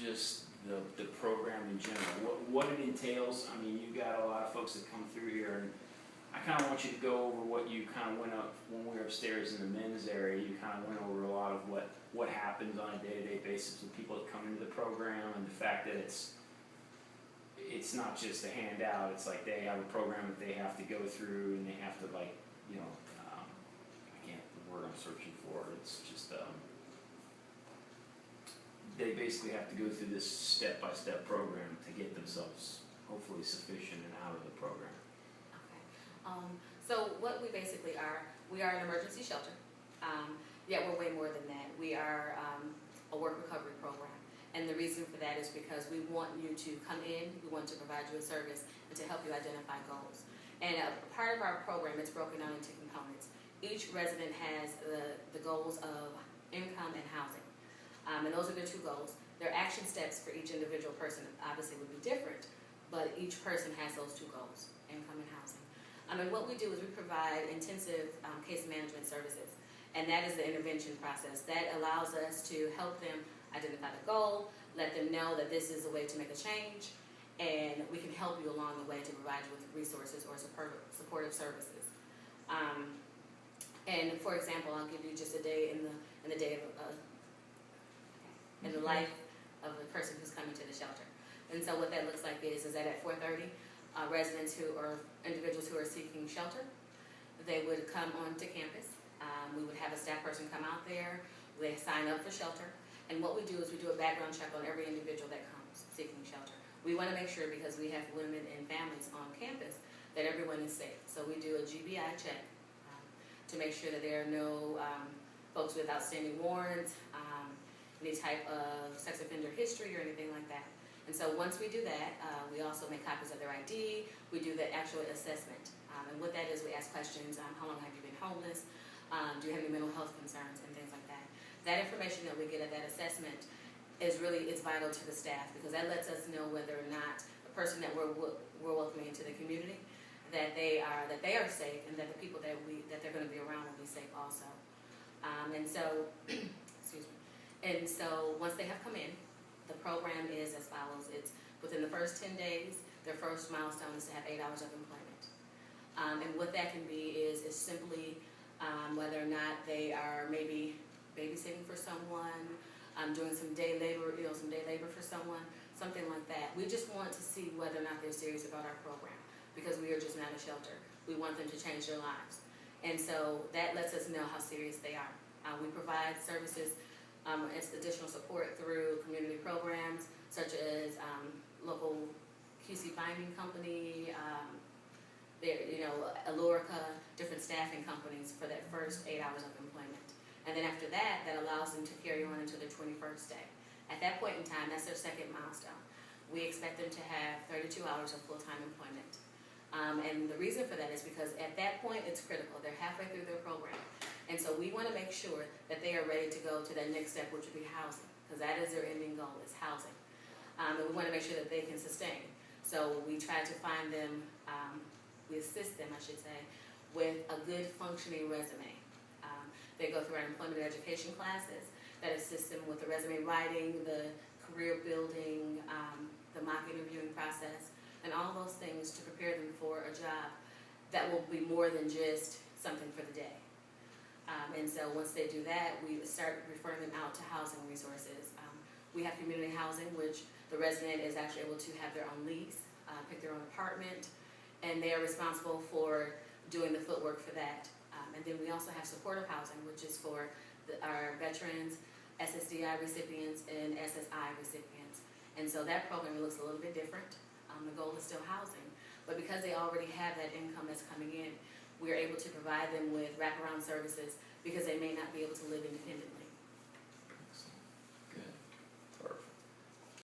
just the program in general, what it entails. I mean, you've got a lot of folks that come through here, and I kind of want you to go over what you kind of went up when we were upstairs in the men's area. You kind of went over a lot of what happens on a day-to-day basis with people that come into the program, and the fact that it's not just a handout. It's like they have a program that they have to go through, and they have to, like, you know, I can't, the word I'm searching for, it's just, they basically have to go through this step-by-step program to get themselves hopefully sufficient and out of the program. Okay. So what we basically are, we are an emergency shelter, yet we're way more than that. We are a work recovery program. And the reason for that is because we want you to come in, we want to provide you a service, and to help you identify goals. And a part of our program, it's broken down into components. Each resident has the goals of income and housing. And those are the two goals. Their action steps for each individual person obviously would be different, but each person has those two goals, income and housing. And what we do is we provide intensive case management services, and that is the intervention process. That allows us to help them identify the goal, let them know that this is a way to make a change, and we can help you along the way to provide you with resources or supportive services. And for example, I'll give you just a day in the life of the person who's coming to the shelter. And so what that looks like is that at 4:30, residents or individuals who are seeking shelter, they would come onto campus. We would have a staff person come out there. They sign up for shelter. And what we do is we do a background check on every individual that comes seeking shelter. We want to make sure, because we have women and families on campus, that everyone is safe. So we do a GBI check to make sure that there are no folks with outstanding warrants, any type of sex offender history or anything like that. And so once we do that, we also make copies of their ID. We do the actual assessment. And what that is, we ask questions, how long have you been homeless? Do you have any mental health concerns and things like that? That information that we get at that assessment is vital to the staff, because that lets us know whether or not the person that we're welcoming into the community, that they are safe, and that the people that they're going to be around will be safe also. And so, excuse me. And so once they have come in, the program is as follows. It's within the first 10 days, their first milestone is to have 8 hours of employment. And what that can be is simply whether or not they are maybe babysitting for someone, doing some day labor for someone, something like that. We just want to see whether or not they're serious about our program, because we are just not a shelter. We want them to change their lives. And so that lets us know how serious they are. We provide services, additional support through community programs, such as local QC binding company, Alorica, different staffing companies for that first 8 hours of employment. And then after that, that allows them to carry on until their 21st day. At that point in time, that's their second milestone. We expect them to have 32 hours of full-time employment. And the reason for that is because at that point, it's critical. They're halfway through their program. And so we want to make sure that they are ready to go to that next step, which would be housing, because that is their ending goal, is housing. And we want to make sure that they can sustain. So we try to find them, we assist them, I should say, with a good functioning resume. They go through our employment education classes that assist them with the resume writing, the career building, the mock interviewing process, and all those things to prepare them for a job that will be more than just something for the day. And so once they do that, we start referring them out to housing resources. We have community housing, which the resident is actually able to have their own lease, pick their own apartment, and they are responsible for doing the footwork for that. And then we also have supportive housing, which is for our veterans, SSDI recipients, and SSI recipients. And so that program looks a little bit different. The goal is still housing, but because they already have that income that's coming in, we are able to provide them with wraparound services, because they may not be able to live independently.